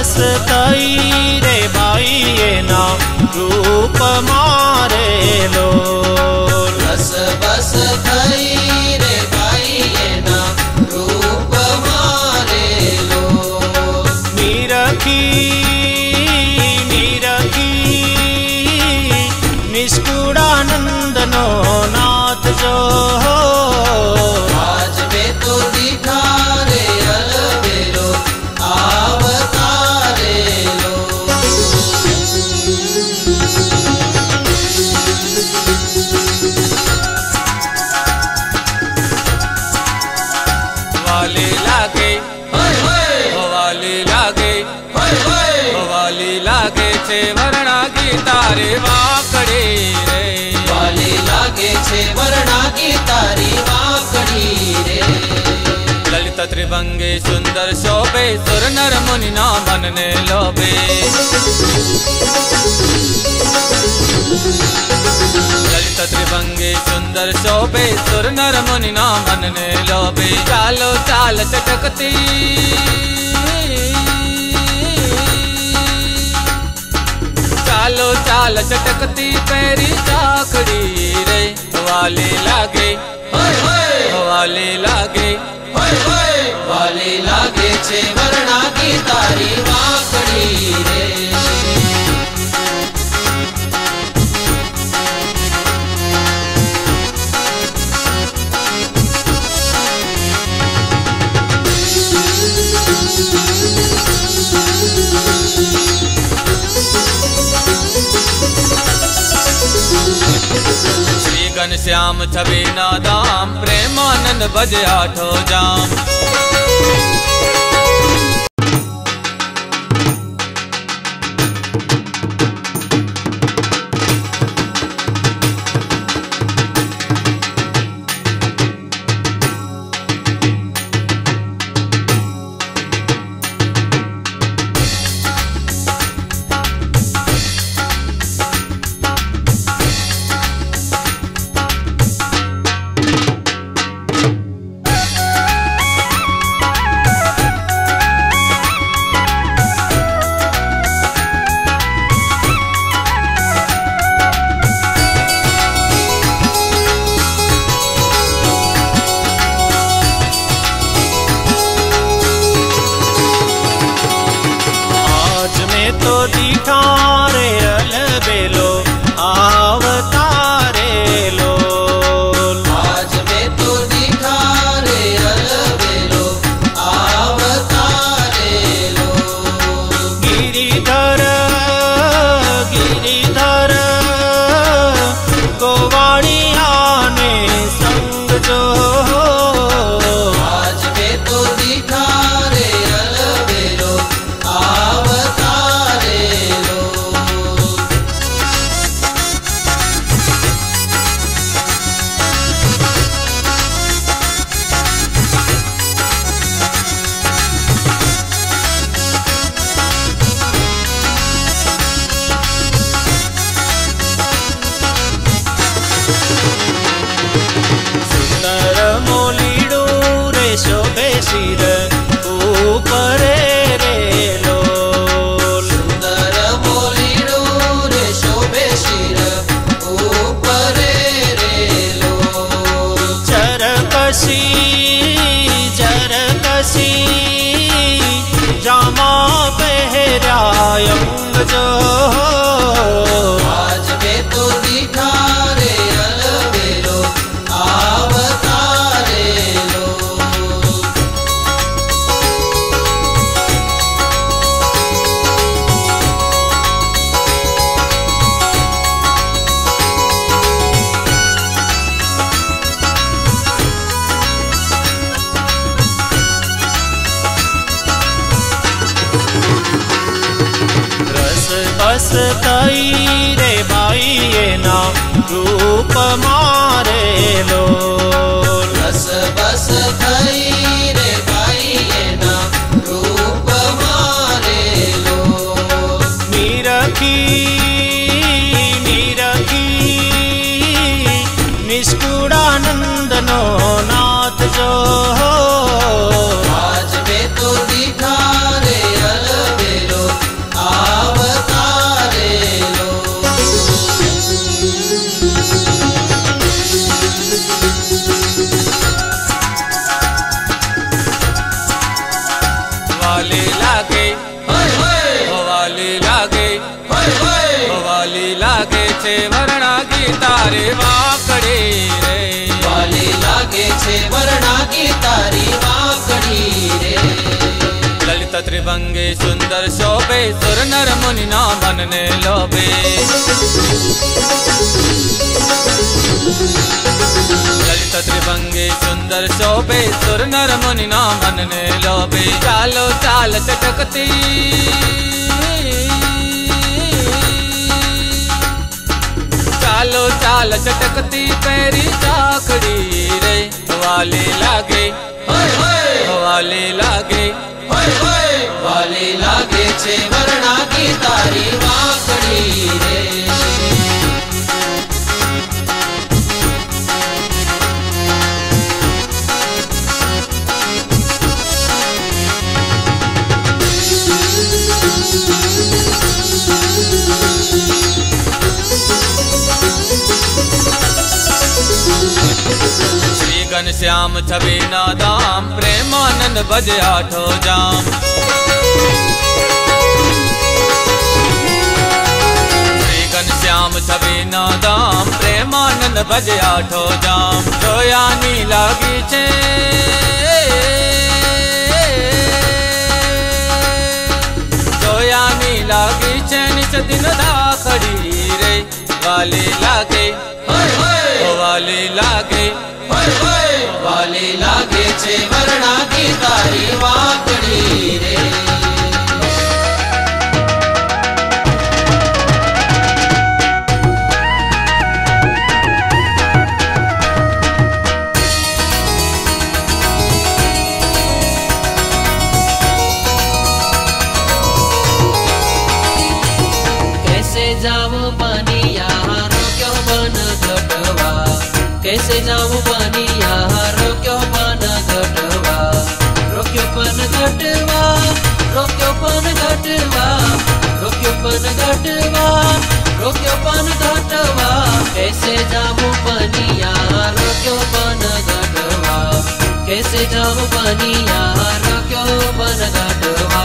बस कई रे बाई ना रूप मारे लो। रस बस कई रे बाई ना रूप मारे लो। नीरखी निष्कुड़ानंद नो नाथ जो आज में तो दिखा रे अलबेलो अवतारे लो। वाली लागे वाली लागे वाली लागे छे वर्णा गीता रे वाकड़ी रे। वाली लागे छे वर्णा गीता रे वाकड़ी रे। ललित त्रिभंगे सुंदर शोभे सुर नर मुनि ना बनने लोभे। ललित त्रिभंगे सुंदर शोभे सुर नर मुनि ना बनने लोभे। चालो चाल चटकती चालो चाल चटकती पैरी चाकड़ी रे। वाली लागे वाली लागे वाली लागे छे वर्णा गीता रे वाकड़ी रे। श्याम छवि नादाम प्रेमानंद भजे आठो जाम। तो दिखा रे अलबेलो अवतारे लो। आज में तो दिखा रे अलबेलो अवतारे लो। गिरिधर गोवाड़िया ने संग जो। आज में तो दिखा रे अलबेलो अवतारे लो। सुंदर मोलीडू रे शोभे शिर ऊपर रे लो। सुंदर मोलीडू रे शोभे शिर ऊपर रे लो। चरकसी जामा पहरायंग जो। आज में तो दिखा रे अलबेलो अवतारे लो। रस बस कई रे बाई ना रूप मारे लो। रस बस कई रे बाई ना रूप मारे लो। नीरखी निष्कुड़ानंद नो नाथ जो। आज में तो दिखा रे अलबेलो त्रिभंगी सुंदर शोभे सुर नर मुनि ना मनने लोभे। ललित त्रिभंगी सुंदर शोभे सुर नर मुनि ना मनने लोभे। चालो चाल चटकती चालो चाल चटकती पैरी चाकड़ी रे वाली लागे वाली लागे वाली लागे छे वरना की तारी वाकड़ी रे। घनश्याम छवि नादाम प्रेमानंद भजे आठो जाम। श्री घनश्याम छवि नादाम प्रेमानंद भजे आठो जाम। जोयानी लागी छे जोयानी लागी छे निच दिन दाखड़ी रे वाली लागे वाली लागे वाली लागे छे वरना की तारी वाकड़ी रे। कैसे जाऊं पानी यहाँ रोक्यो बन घटवा। कैसे जाऊं पानी यहाँ रोक्यो पन घटवा। रोक्यो पन घटवा रोक्यो पन घटवा रोक्यो पन घटवा रोक्यो पन घटवा। कैसे जाऊं पानी यहाँ रोक्यो पन घटवा। कैसे जाऊं पानी यहाँ रोक्यो पन घटवा।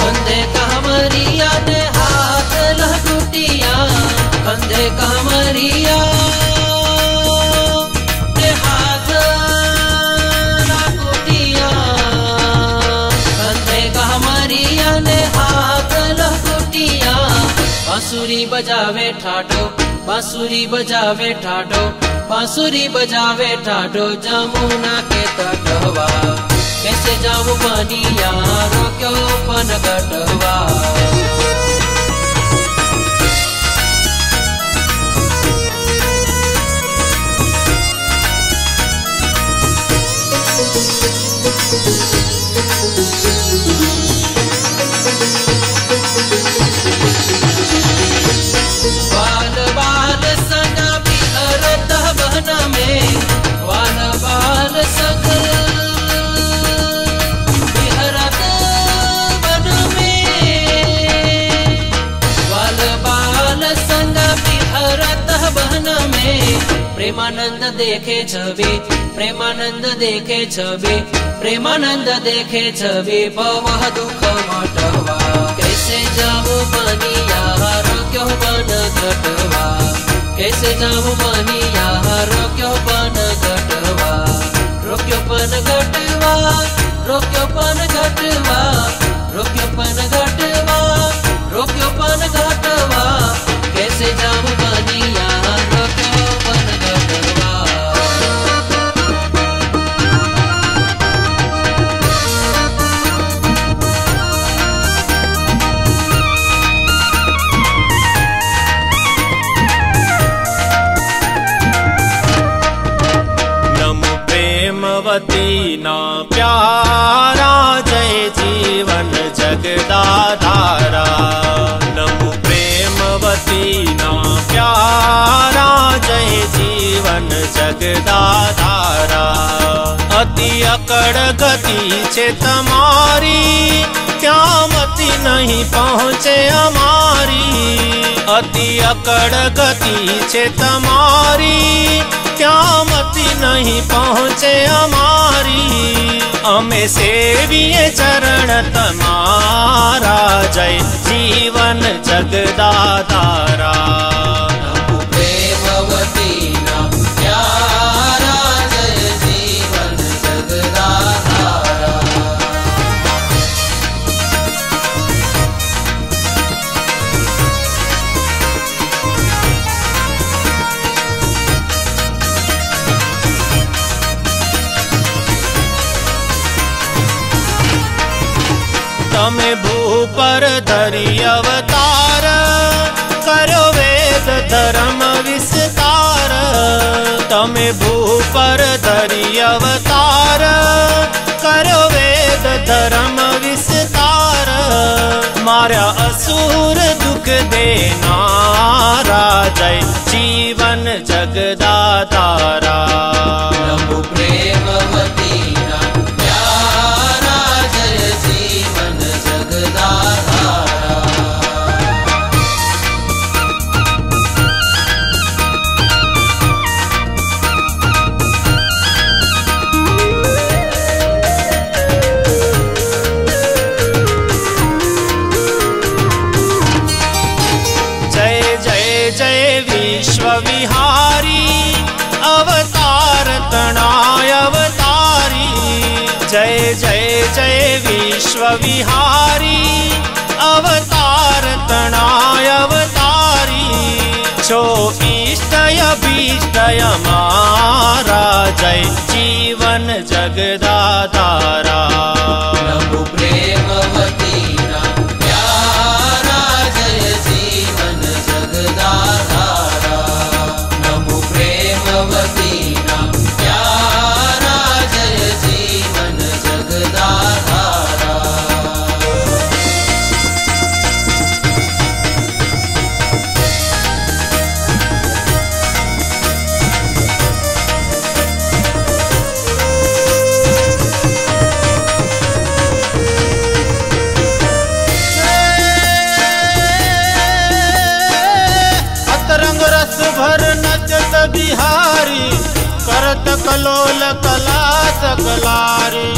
कंधे कामरिया ने हाथ लकुटिया। कंधे कामरिया ने हाथ लकुटिया। बांसुरी बजावे ठाडो बांसुरी बजावे ठाडो बांसुरी बजावे ठाडो जमुना के तटवा। कैसे जाऊं पानी यहाँ रोक्यो पन घटवा। बाल बाल सगा बिहरत बन में। बाल बाल सग बिहरत बन में। बाल बाल सगा बिहरत बन में। प्रेमानंद देखे छवि प्रेमानंद देखे छवि प्रेमानंद देखे छवि पवह दुख मटवा। कैसे जाऊं पानी यहाँ रोक्यो पन घटवा। कैसे जाऊं पानी यहाँ रोक्यो पन घटवा। रोक्यो पन घटवा रोक्यो पन घटवा रोक्यो पन घटवा रोक्यो पन घटवा। कैसे जाऊं पानी यहाँ रोक्यो पन घटवा। प्रेमवती ना प्यारा जय जीवन जगदाधारा। नमो प्रेमवती ना प्यारा जय जीवन जगदाधारा। अति अकड़ गति छे तमारी ત્યાં મતિ નહીં પહોંચે અમારી। અતિ અકડ ગતિ છે તમારી क्यामती नहीं पहुँचे हमारी, हमें सेविए चरण तमारा, जय जीवन जगदाधारा। नमो प्रेमवती ना प्यारा, जय जीवन जगदाधारा। तमे भूपर धरी अवतार, करो वेद धर्म विस्तार। तमे भूपर धरी अवतार, करो वेद धर्म विस्तार। मारा असुर दुख देनारा, जय जीवन जगदाधारा। नमो प्रेमवती ना प्यारा, जय जीवन जगदाधारा। जय जय जय विश्व विहारी, अवतार तणाय अवतारी। जय जय जय विश्व विहारी, अवतार तणाय अवतारी। छो इष्टय भीष्टय मारा, जय जीवन जगदाधारा। नमो प्रेमवती ना प्यारा, जय जीवन जगदाधारा। नमो प्रेमवती ना प्यारा, जय जीवन जगदाधारा। अतरंग रस भर नचत बिहारी, करत कलोल कला सकलारी।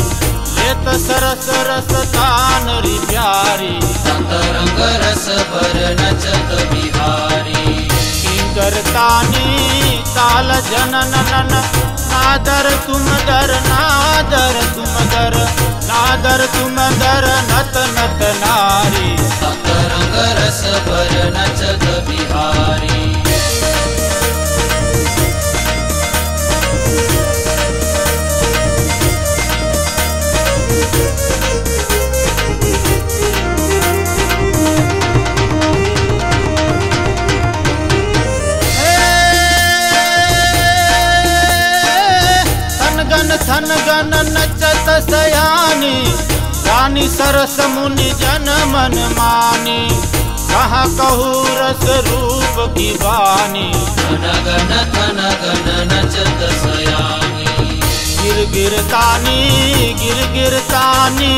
लेत सरस रस तानरी प्यारी, सतरंग रस भर नचत बिहारी। किंकरतानी ताल जनन नन, नादर तुम दर नादर तुम दर, नादर तुम दर नत नत नारी। सतरंग रस भर नचत बिहारी। थन गन नचत सयानी, रानी सरस मुनि जन मन मानी। कहाँ कहूँ रस रूप की वानी, थन गन नचत सयानी। गिर गिर तानी,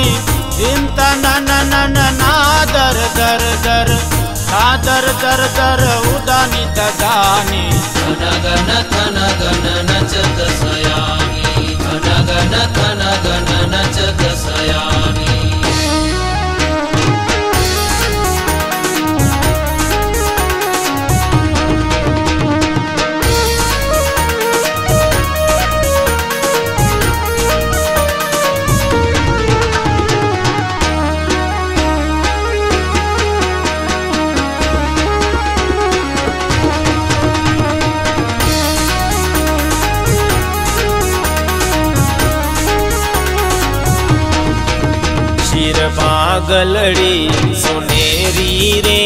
दिन तन नन नादर दर दर, नादर दर दर उदानी तदानी। थन गन नचत सयानी। थन गन नचत सयानी। पागलड़ी सुनेरी रे,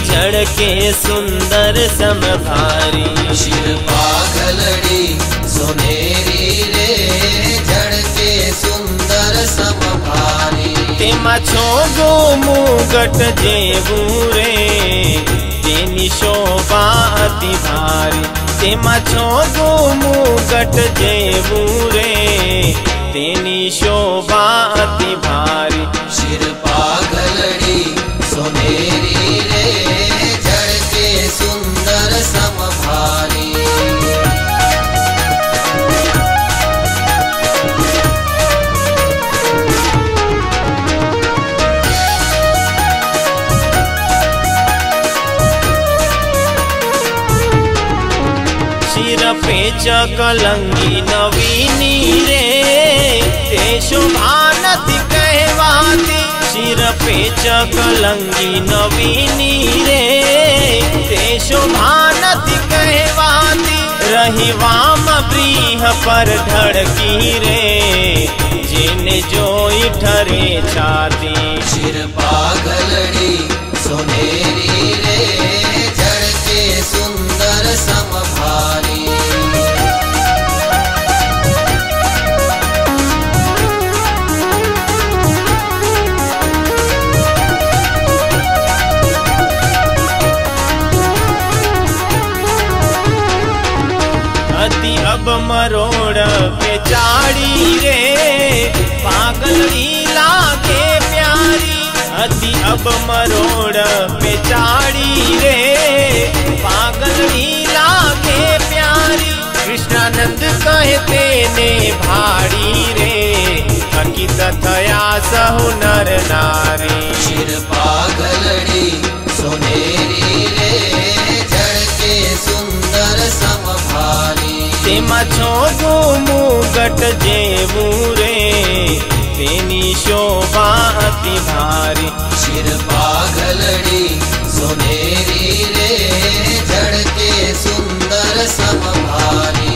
जड़ के सुंदर समभारी। शिर पागलड़ी सुनेरी रे, जड़ के सुंदर समभारी। तेमा छोगो मुगट जेबू रे, तेनी शोभा अति भारी। तेमा छोगो मुगट जेबू रे, तेनी शोभा अति भारी। शिर पागलड़ी सुनेरी रे, जड़ के सुंदर समभारी। शिर पे कलंगी नवीनी रे ते शोभा नथी कहवाती। शिर पे कलंगी नवीनी रे ते शोभा नथी कहवाती। रही वाम ब्रीह पर धड़की रे जेने जोई ठरे छाती। शिर पागलड़ी सोनेरी रे जड़ के सुंदर समभारी। अति अब मरोड़ पे चाड़ी रे पागलड़ी लागे प्यारी। अति अब मरोड़ पे चाड़ी रे पागलड़ी लागे प्यारी। कृष्णानंद कहते ने भाड़ी रे थकित थया सहु नर नारी। शिर पागलड़ी सोनेरी रे जड़ के सुंदर समभारी। तेमा छोगो मुगट जेवू रे तेनी शोभा अति भारी। शिर पागलड़ी सोनेरी रे जड़ के सुंदर समभारी।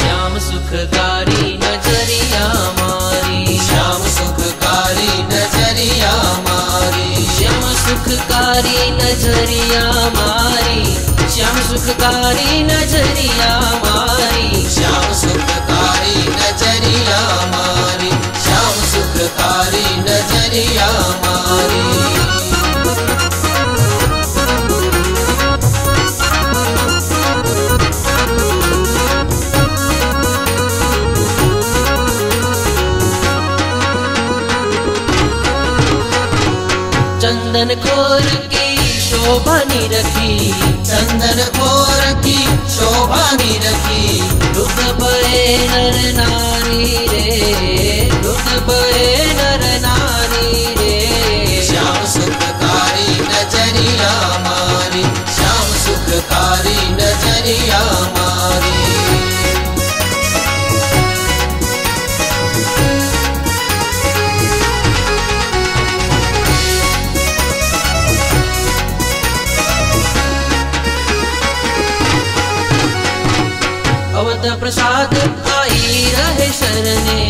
श्याम सुखकारी नजरिया मारी। श्याम सुखकारी नजरिया मारी। श्याम सुखकारी नजरिया मारी। श्याम सुखकारी नजरिया मारी। श्याम सुखकारी नजरिया मारी। श्याम सुखकारी नजरिया मारी। चंदन खोर की शोभा निरखी। चंदन खोर की शोभा निरखी। दुख बहे नर नारी रे। दुख बहे नर नारी रे। श्याम सुखकारी नजरिया मारी। श्याम सुखकारी नजरिया मारी। अवध प्रसाद आई रहे शरणे।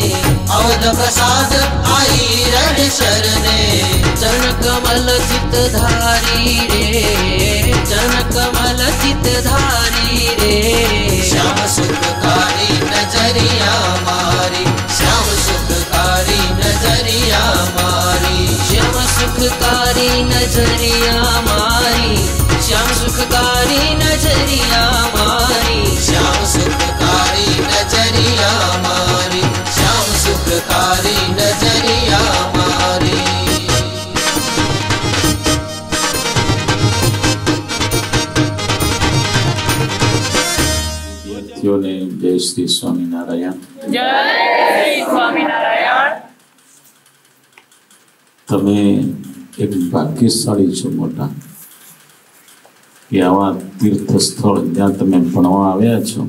अवध प्रसाद आई रहे शरणे। चरण कमल चित धारी रे। चरण कमल चित धारी रे। श्याम सुखकारी नजरिया मारी। श्याम सुखकारी नजरिया मारी। श्याम सुखकारी नजरिया मारी। श्याम सुखकारी नजरिया मारी। श्याम सुखकारी नजरिया मारी। श्याम सुखकारी नजरिया मारी। વિદ્યાર્થીઓને જય શ્રી સ્વામિનારાયણ. તમે એક ભાગ્યશાળી છો મોટા કે આવા તીર્થ સ્થળ જ્યાં તમે ભણવા આવ્યા છો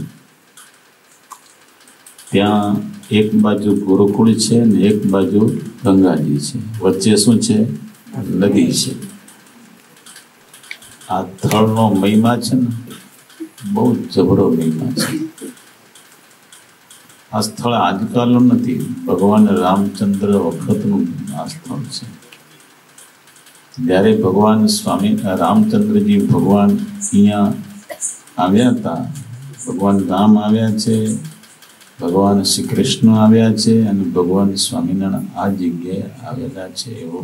ત્યાં એક બાજુ ગુરુકુળ છે ને એક બાજુ ગંગાજી છે, વચ્ચે શું છે? નદી છે. આ સ્થળનો મહિમા છે ને બહુ જબરો મહિમા છે. આ સ્થળ આજકાલનું નથી, ભગવાન રામચંદ્ર વખતનું આ સ્થળ છે. જ્યારે ભગવાન સ્વામી રામચંદ્રજી ભગવાન અહીંયા આવ્યા હતા, ભગવાન રામ આવ્યા છે, ભગવાન શ્રી કૃષ્ણ આવ્યા છે અને ભગવાન સ્વામિનારાયણ આ જગ્યાએ આવેલા છે એવો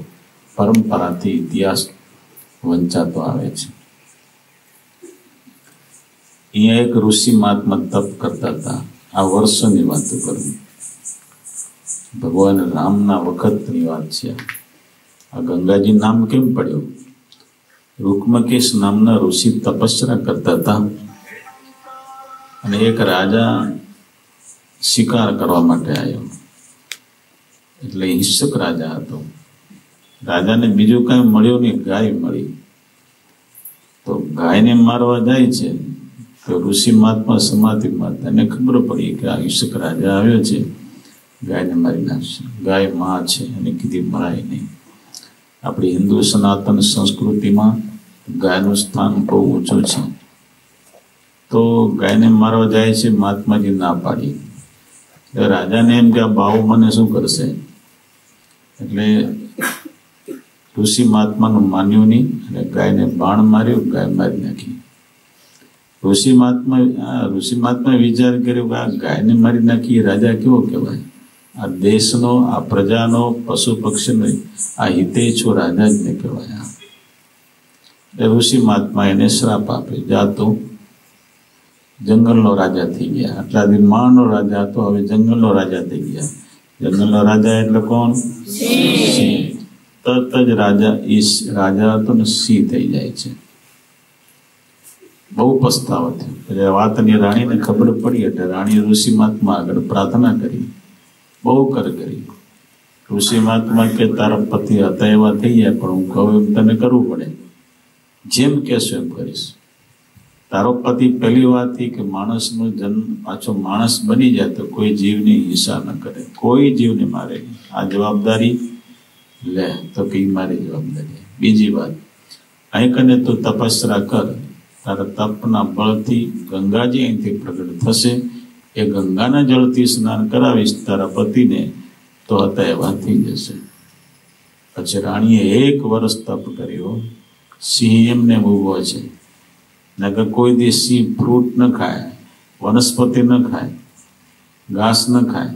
પરંપરાથી ઇતિહાસ વંચાતો આવે છે. અહીંયા એક ઋષિ મહાત્મા તપ કરતા હતા. આ વર્ષોની વાતો કરું, ભગવાન રામના વખતની વાત છે. આ ગંગાજી નામ કેમ પડ્યું? રૂકમકેશ નામના ઋષિ તપસ્યા કરતા હતા અને એક રાજા શિકાર કરવા માટે આવ્યો, એટલે હિંસક રાજા હતો. રાજાને બીજું કાંઈ મળ્યું નહીં, ગાય મળી. તો ગાયને મારવા જાય છે તો ઋષિ મહાત્મા સમાધિમાં તેને ખબર પડી કે આ હિંસક રાજા આવ્યો છે, ગાયને મારી નાખશે. ગાય માં છે અને કીધી મરાય નહીં. આપણી હિન્દુ સનાતન સંસ્કૃતિમાં ગાયનું સ્થાન બહુ ઊંચું છે. તો ગાયને મારવા જાય છે, મહાત્માજી ના પાડી. એટલે રાજાને એમ કે આ બાહુ મને શું કરશે, એટલે ઋષિ મહાત્માનું માન્યું નહીં અને ગાયને બાણ માર્યું, ગાય મારી નાખી. ઋષિ મહાત્માએ વિચાર કર્યો કે આ ગાયને મારી નાખી, રાજા કેવો કહેવાય? આ દેશનો, આ પ્રજાનો, પશુ પક્ષીનો આ હિતેચ્છુ રાજા જ ને કહેવાય. એટલે ઋષિ મહાત્મા એને શ્રાપ આપે, જા તું જંગલનો રાજા થઈ ગયા. આટલા દિન માનો રાજા હતો, હવે જંગલનો રાજા થઈ ગયા. જંગલનો રાજા એટલે કોણ? સિંહ. તરત જ રાજા હતો ને સિંહ થઈ જાય છે. બહુ પસ્તાવો થયો. એટલે વાતની રાણીને ખબર પડી એટલે રાણીએ ઋષિ મહાત્મા આગળ પ્રાર્થના કરી, બહુ કરી. ઋષિ મહાત્મા કે તારા પતિ હતા એવા થઈ ગયા, પણ હું કહું એમ તને કરવું પડે, જેમ કહેશો એમ કરીશ. તારો પતિ પહેલી વાત એ કે માણસનો જન્મ પાછો માણસ બની જાય તો કોઈ જીવની હિંસા ન કરે, કોઈ જીવને મારે નહીં. આ જવાબદારી લે તો કે મારી જવાબદારી. બીજી વાત, અહીં કને તો તપસ્યા કર, તારા તપના બળથી ગંગાજી અહીંથી પ્રગટ થશે, એ ગંગાના જળથી સ્નાન કરાવીશ તારા પતિને તો હતા એવા થઈ જશે. પછી રાણીએ 1 વર્ષ તપ કર્યો. સિંહ એમને ઊભો છે, નકર કોઈ દિવસ સિંહ ફ્રૂટ ન ખાય, વનસ્પતિ ન ખાય, ઘાસ ન ખાય.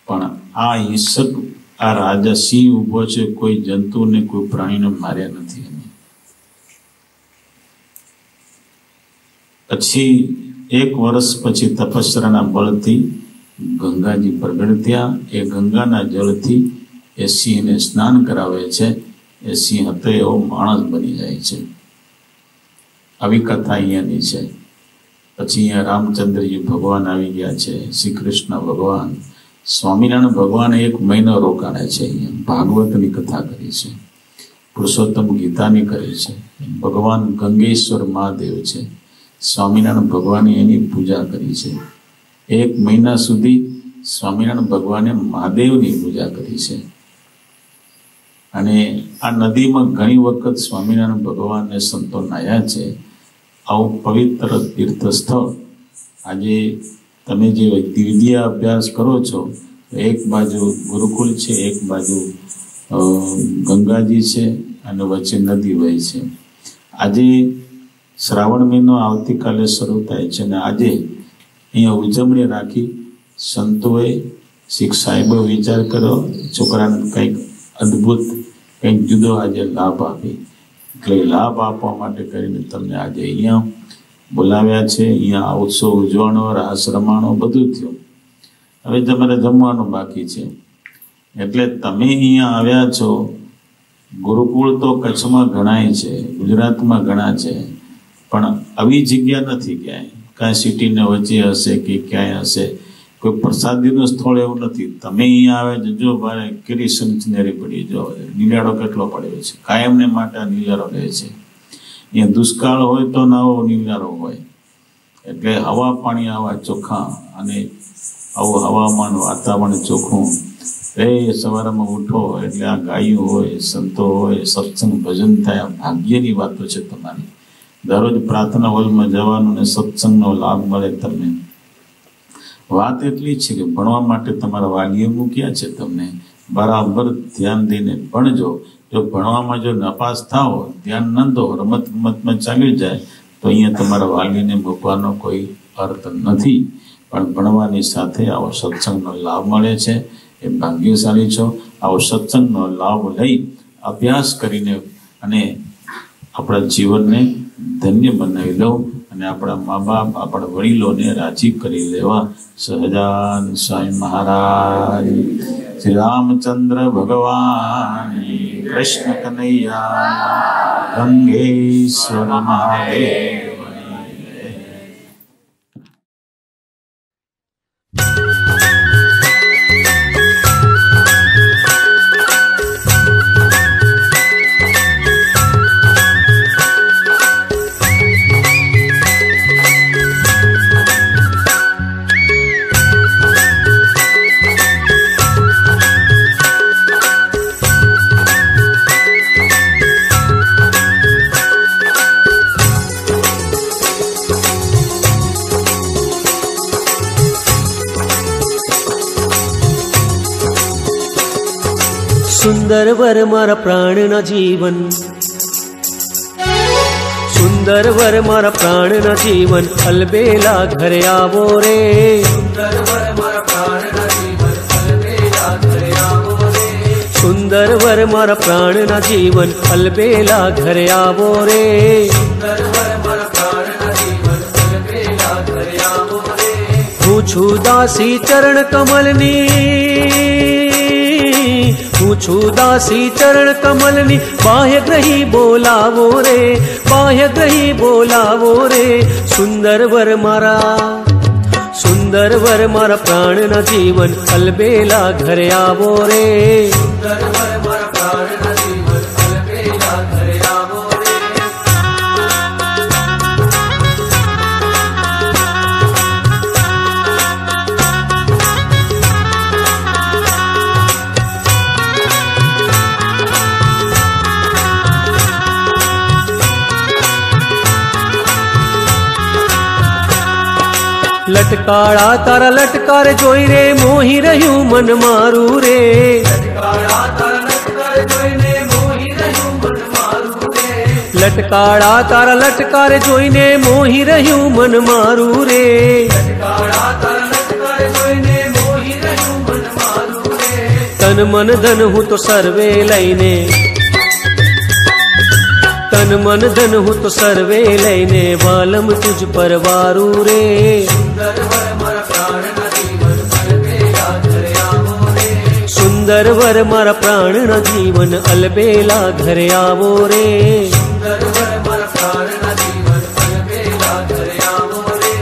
પણ આ હિંસક આ રાજા સિંહ ઊભો છે, કોઈ જંતુને કોઈ પ્રાણીને માર્યા નથી. પછી 1 વર્ષ પછી તપસ્યાના બળથી ગંગાજી પ્રગટ થયા. એ ગંગાના જળથી એ સિંહને સ્નાન કરાવે છે. એ સિંહ હતો એવો માણસ બની જાય છે. આવી કથા અહીંયાની છે. પછી અહીંયા રામચંદ્રજી ભગવાન આવી ગયા છે, શ્રી કૃષ્ણ ભગવાન. સ્વામિનારાયણ ભગવાને 1 મહિનો રોકાણે છે. અહીંયા ભાગવતની કથા કરી છે, પુરુષોત્તમ ગીતાની કરી છે. ભગવાન ગંગેશ્વર મહાદેવ છે. સ્વામિનારાયણ ભગવાને એની પૂજા કરી છે. 1 મહિના સુધી સ્વામિનારાયણ ભગવાને મહાદેવની પૂજા કરી છે. અને આ નદીમાં ઘણી વખત સ્વામિનારાયણ ભગવાનને સંતો નાહ્યા છે. આવું પવિત્ર તીર્થ સ્થળ. આજે તમે જે વિદ્યા અભ્યાસ કરો છો, એક બાજુ ગુરુકુળ છે, એક બાજુ ગંગાજી છે અને વચ્ચે નદી વહે છે. આજે શ્રાવણ મહિનો આવતીકાલે શરૂ થાય છે અને આજે અહીંયા ઉજવણી રાખી સંતોએ, શીખ સાહેબો વિચાર કર્યો, છોકરાને કંઈક અદ્ભુત કંઈક જુદો આજે લાભ આપી. એટલે લાભ આપવા માટે કરીને તમને આજે અહીંયા બોલાવ્યા છે. અહીંયા આ ઉત્સવ ઉજવવાનો, રાસ રમાણો બધું થયું. હવે તમારે જમવાનું બાકી છે. એટલે તમે અહીંયા આવ્યા છો. ગુરુકુળ તો કચ્છમાં ઘણાય છે, ગુજરાતમાં ઘણા છે, પણ આવી જગ્યા નથી ક્યાંય. કાંઈ સિટીને વચ્ચે હશે કે ક્યાંય હશે, કોઈ પ્રસાદીનું સ્થળ એવું નથી. તમે અહીંયા આવે જો ભાઈ કેટલી સંચનેરી પડી, જો નીલાડો કેટલો પડ્યો છે, કાયમને માટે નીલાડો રહે છે. અહીંયા દુષ્કાળ હોય તો નવો નીલાડો હોય. એટલે હવા પાણી આવા ચોખ્ખા અને આવું હવામાન વાતાવરણ ચોખ્ખું. સવારમાં ઉઠો એટલે આ ગાયું હોય, સંતો હોય, સત્સંગ ભજન થાય. ભાગ્યની વાતો છે તમારી. દરરોજ પ્રાર્થના હોલમાં જવાનું ને સત્સંગનો લાભ મળે તમને. વાત એટલી છે કે ભણવા માટે તમારા વાલીએ મૂક્યા છે. તમને બરાબર ધ્યાન દઈને ભણજો. જો ભણવામાં જો નપાસ થાઓ, ધ્યાન ન દો, રમતમાં ચાલી જાય તો અહીંયા તમારા વાલીને મૂકવાનો કોઈ અર્થ નથી. પણ ભણવાની સાથે આવો સત્સંગનો લાભ મળે છે, એ ભાગ્યશાળી છો. આવો સત્સંગનો લાભ લઈ અભ્યાસ કરીને અને આપણા જીવનને ધન્ય બનાવી લો અને આપણા મા બાપ, આપણા વડીલોને રાજી કરી લેવા. સહજાનંદ સ્વામી મહારાજ, શ્રી રામચંદ્ર ભગવાન, કૃષ્ણ કનૈયા, ગંગેશ્વર મહાદેવ. સુંદર વર મારા પ્રાણના જીવન, સુંદર વર મારા પ્રાણના જીવન, અલબેલા ઘરે આવો રે. સુંદર વર મારા પ્રાણના જીવન, અલબેલા ઘરે આવો રે. સુંદર વર મારા પ્રાણના જીવન, અલબેલા ઘરે આવો રે. સુંદર વર મારા પ્રાણના જીવન, અલબેલા ઘરે આવો રે. હું છું દાસી ચરણ કમલની, હું છું દાસી ચરણ કમલની, બાહ્ય ગ્રહી બોલાવો રે, બાહ્ય ગ્રહી બોલાવો રે. સુંદર વર મારા, સુંદર વર મારા પ્રાણના જીવન, અલબેલા ઘરે આવો રે. સુંદર વર મારા પ્રાણના જીવન, અલબેલા ઘરે આવો રે. લટકાળા તારા લટકાર જોઈ રે, મોહી રહ્યું મન મારું રે. લટકાળા તારા લટકાર જોઈને મોહી રહ્યું મન મારું રે. લટકાળા તારા લટકાર જોઈને મોહી રહ્યું મન મારું રે. લટકાળા તારા લટકાર જોઈને મોહી રહ્યું મન મારું રે. તન મન ધન હું તો સર્વે લઈને, તન મન ધન હું તો સર્વે લઈને, વાલમ તુજ પરવારું રે. સુંદર વર મારા પ્રાણના જીવન, અલબેલા ઘરે આવો રે. સુંદર વર મારા પ્રાણના જીવન, અલબેલા ઘરે આવો રે. સુંદર વર મારા પ્રાણના જીવન, અલબેલા ઘરે આવો રે.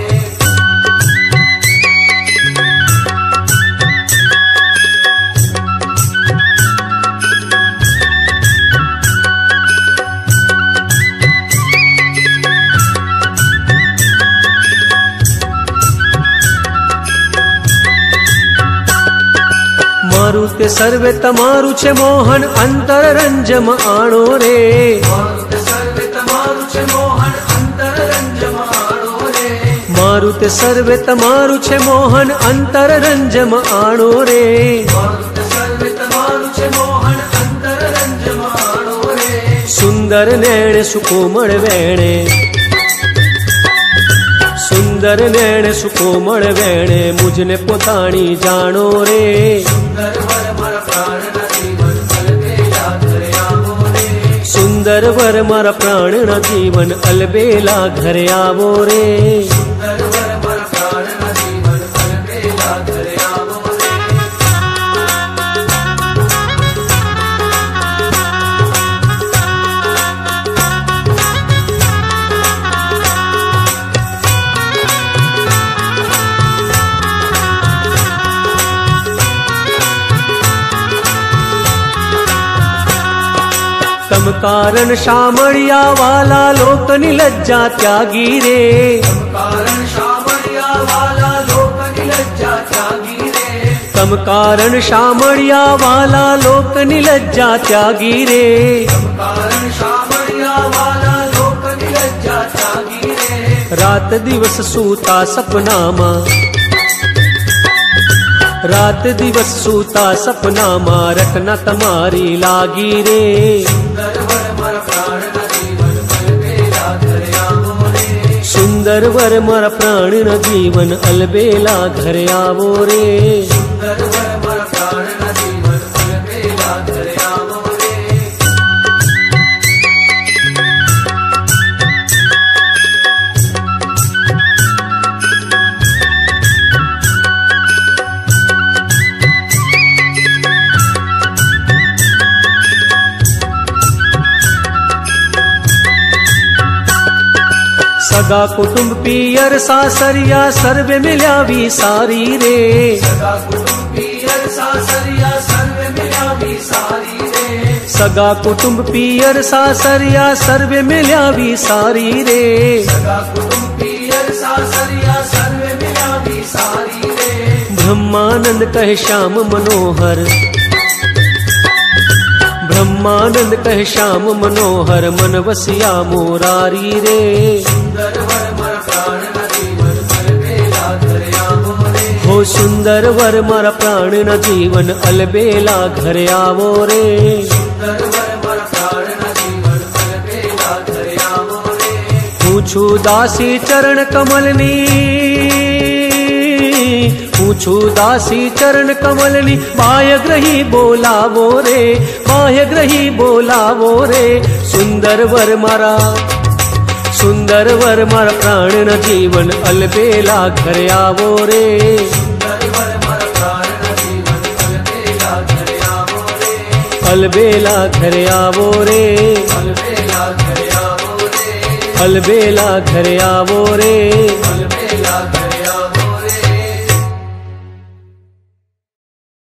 મારું તે સર્વે તમારું છે મોહન, અંતર રંજમ આણો રે. મારું તે સર્વે તમારું છે મોહન, અંતર રંજમ આણો રે. મારું તે સર્વે તમારું છે મોહન, અંતર રંજમ આણો રે. મારું તે સર્વે તમારું છે મોહન, અંતર રંજમ આણો રે. સુંદર નેણ સુકોમળ વેણે, સુંદર નેણ સુકોમળ વેણે, મુજને પોતાણી જાણો રે. સુંદર વર મારા પ્રાણના જીવન, અલબેલા ઘરે આવો રે. સુંદર વર મારા પ્રાણના જીવન, અલબેલા ઘરે આવો રે. સુંદર વર મારા પ્રાણના જીવન, અલબેલા ઘરે આવો રે. તમ કારણ શામળિયા વાલા, લોકની લજ્જા ત્યાગી રે. તમ કારણ શામળિયા વાલા, લોકની લજ્જા ત્યાગી રે. તમ કારણ શામળિયા વાલા, લોકની લજ્જા ત્યાગી રે. તમ કારણ શામળિયા વાલા, લોકની લજ્જા ત્યાગી રે. રાત દિવસ સૂતા સપનામાં, રાત દિવસ સૂતા સપનામાં, રટના તમારી લાગી રે. સુંદર વર મારા પ્રાણના જીવન, અલબેલા ઘરે આવો રે. સુંદર વર મારા પ્રાણના જીવન, અલબેલા ઘરે આવો રે. સુંદર વર મારા પ્રાણના જીવન, અલબેલા ઘરે આવો રે. સગા કુટુંબ પિયર સાસરિયા, સર્વે મિલ્યા વિસારી રે. સગા કુટુંબ પિયર સાસરિયા, સર્વે મિલ્યા વિસારી રે. સગા કુટુંબ પિયર સાસરિયા, સર્વે મિલ્યા વિસારી રે. સગા કુટુંબ પિયર સાસરિયા, સર્વે મિલ્યા વિસારી રે. બ્રહ્માનંદ કહે શ્યામ મનોહર, બ્રહ્માનંદ કહે શ્યામ મનોહર, મન વસિયા મોરારી રે. સુંદર વર મારા પ્રાણના જીવન, અલબેલા ઘરે આવો રે. હો સુંદર વર મારા પ્રાણના જીવન અલબેલા ઘરે આવો રે. હું છું દાસી ચરણ કમલની, હું છું દાસી ચરણ કમલની, બાહ્યગ્રહી બોલાવો રે, બાહ્યગ્રહી બોલાવો રે. સુંદર વર મારા, સુંદર વર મારા પ્રાણના જીવન અલબેલા ઘરે આવો રે. અલબેલા ઘરે આવો રે, અલબેલા ઘરે આવો રે.